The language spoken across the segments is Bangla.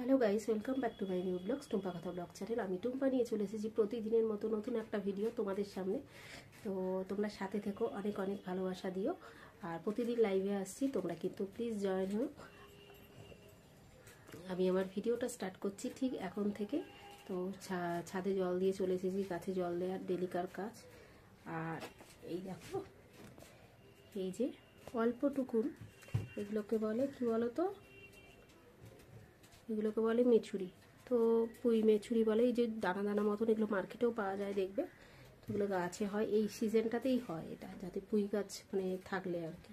Hello guys, welcome back to my new vlogs Tumpa কথা ব্লগ চ্যানেল। আমি টুম্পা নিয়ে চলে এসেছি প্রতিদিনের মতো নতুন একটা ভিডিও তোমাদের সামনে। তো তোমরা সাথে থেকো, অনেক অনেক ভালোবাসা দিও। আর প্রতিদিন লাইভে আসছি, তোমরা কিন্তু প্লিজ জয়েন হও। আমি আমার ভিডিওটা স্টার্ট করছি ঠিক এখন থেকে। তো ছাদে জল দিয়ে চলে এসেছি, গাছে জল দেওয়ার ডেলিকার কাজ। আর এই দেখো, এই যে অল্পটুকুন, এগুলোকে বলে কি বলো তো, এগুলোকে বলে মেছুরি। তো পুঁই মেছুরি বলে, এই যে দানা দানা মতন, এগুলো মার্কেটেও পাওয়া যায় দেখবে। তো এগুলো গাছে হয়, এই সিজনটাতেই হয় এটা, যাতে পুঁই গাছ মানে থাকলে আর কি।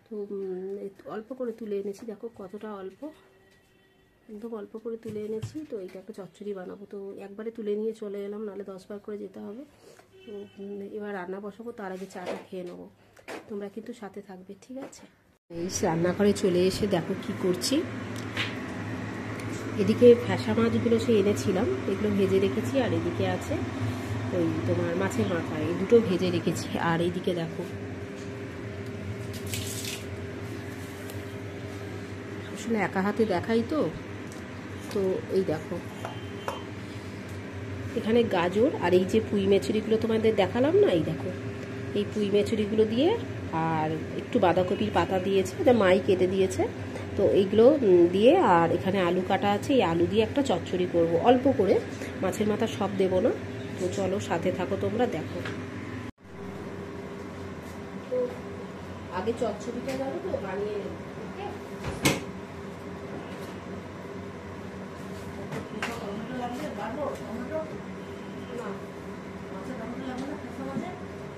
তো অল্প করে তুলে এনেছি, দেখো কতটা অল্প, একদম অল্প করে তুলে এনেছি। তো এইটা একটা চচ্চড়ি বানাবো, তো একবারে তুলে নিয়ে চলে এলাম, নাহলে 10 বার করে যেতে হবে। তো এবার রান্না বসাবো, তার আগে চাটা খেয়ে নেবো। তোমরা কিন্তু সাথে থাকবে, ঠিক আছে? এই রান্নাঘরে চলে এসে দেখো কি করছি। এদিকে ফ্যাসা মাছগুলো সে এনেছিলাম, এগুলো ভেজে রেখেছি। আর এদিকে আছে ওই তোমার মাছের মাথা, এই দুটো ভেজে রেখেছি। আর এইদিকে দেখো, আসলে একা হাতে দেখাই তো, তো এই দেখো এখানে গাজর আর এই যে পুঁই মেচুরিগুলো তোমাদের দেখালাম না, এই দেখো এই পুঁই মেচুরিগুলো দিয়ে, আর একটু বাঁধাকপির পাতা দিয়েছে, এটা মাই কেটে দিয়েছে। তো এইগুলো দিয়ে, আর এখানে আলু কাটা আছে, এই আলু দিয়ে একটা চচ্চড়ি করব অল্প করে, মাছের মাথা সব দেবো না। তো চলো সাথে থাকো, তোমরা দেখো। তো আগে চচ্চড়িটা যাবো তো বানিয়ে নেব।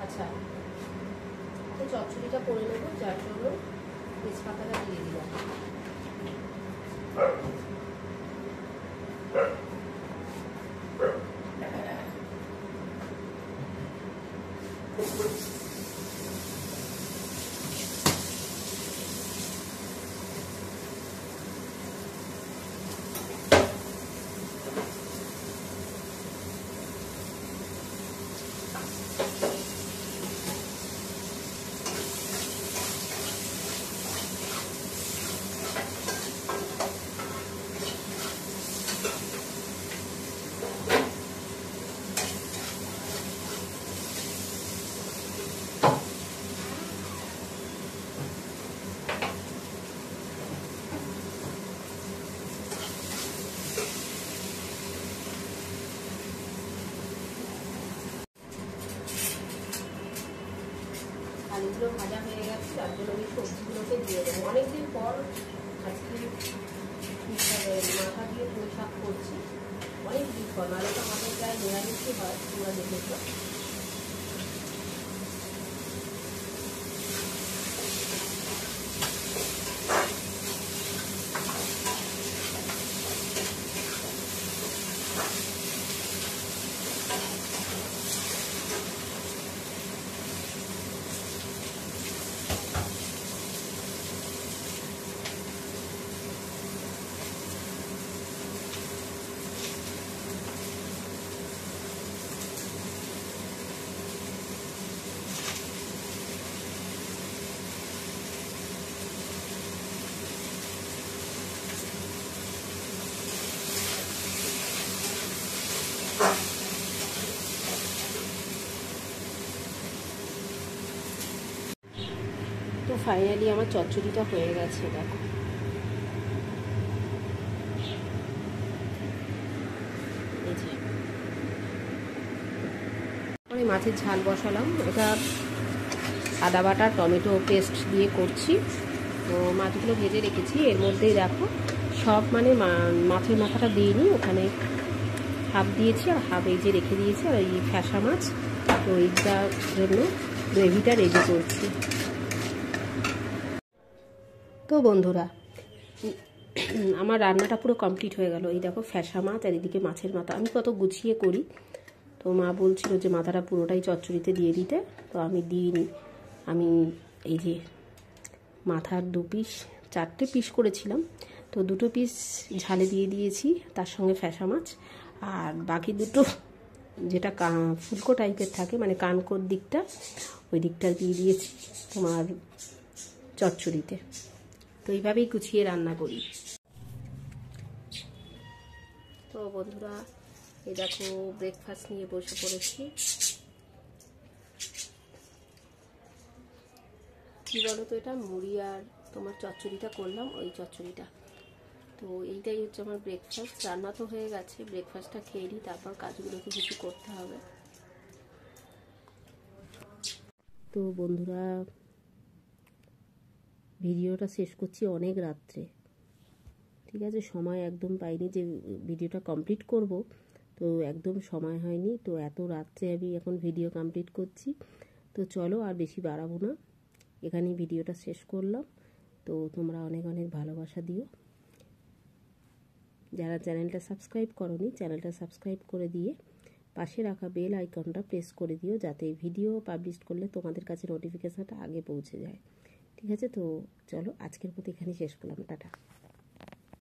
আচ্ছা, চচ্চড়িটা করে নেবো, যার জন্য তেজপাতাটা দিয়ে দিলাম। আলুগুলো ভাজা হয়ে গেছে, তার জন্য আমি সবজিগুলোকে দিয়ে দেবো। অনেকদিন পর আজকে মাথা দিয়ে পুঁই শাক করছি, অনেক দিন পর। নাহলে তো আমাদের প্রায় নিরামিষই হয়, তোমরা দেখেছ। তো ফাইনালি আমার চচ্চড়িটা হয়ে গেছে, দেখো। পরে মাছের ঝাল বসালাম, এটা আদা বাটা টমেটো পেস্ট দিয়ে করছি। তো মাছগুলো ভেজে রেখেছি, এর মধ্যেই দেখো সব মানে মাছের মাথাটা দিইনি, ওখানে হাফ দিয়েছি আর হাফ এই যে রেখে দিয়েছি। আর এই ফ্যাসা মাছ, তো এইটার জন্য গ্রেভিটা রেডি করছি। তো বন্ধুরা, আমার রান্নাটা পুরো কমপ্লিট হয়ে গেল। এই দেখো ফ্যাসা মাছ, আর এদিকে মাছের মাথা। আমি কত গুছিয়ে করি, তো মা বলছিল যে মাথাটা পুরোটাই চচ্চড়িতে দিয়ে দিতে, তো আমি দিইনি। আমি এই যে মাথার 2 পিস, 4টে পিস করেছিলাম, তো 2টো পিস ঝালে দিয়ে দিয়েছি, তার সঙ্গে ফ্যাসা মাছ। আর বাকি 2টো যেটা ফুলকো টাইপের থাকে, মানে কানকোর দিকটা, ওই দিকটা দিয়ে দিয়েছি তোমার চচ্চড়িতে। তো এইভাবেই গুছিয়ে রান্না করি। তো বন্ধুরা এই দেখো ব্রেকফাস্ট নিয়ে বসে পড়েছি। কী বলো তো, এটা মুড়ি আর তোমার চচ্চড়িটা করলাম, ওই চচ্চড়িটা। তো এইটাই হচ্ছে আমার ব্রেকফাস্ট। রান্না তো হয়ে গেছে, ব্রেকফাস্টটা খেয়ে নিই, তারপর কাজগুলোকে কিছু করতে হবে। তো বন্ধুরা ভিডিওটা শেষ করছি অনেক রাত্রে, ঠিক আছে? সময় একদম পাইনি যে ভিডিওটা কমপ্লিট করব, তো একদম সময় হয়নি। তো এত রাত্রে আমি এখন ভিডিও কমপ্লিট করছি। তো চলো আর বেশি বাড়াবো না, এখানেই ভিডিওটা শেষ করলাম। তো তোমরা অনেক অনেক ভালোবাসা দিও। যারা চ্যানেলটা সাবস্ক্রাইব করোনি, চ্যানেলটা সাবস্ক্রাইব করে দিয়ে পাশে রাখা বেল আইকনটা প্রেস করে দিও, যাতে ভিডিও পাবলিশ করলে তোমাদের কাছে নোটিফিকেশানটা আগে পৌঁছে যায়, ঠিক আছে? তো চলো আজকের মতো এখানেই শেষ করলাম, টাটা।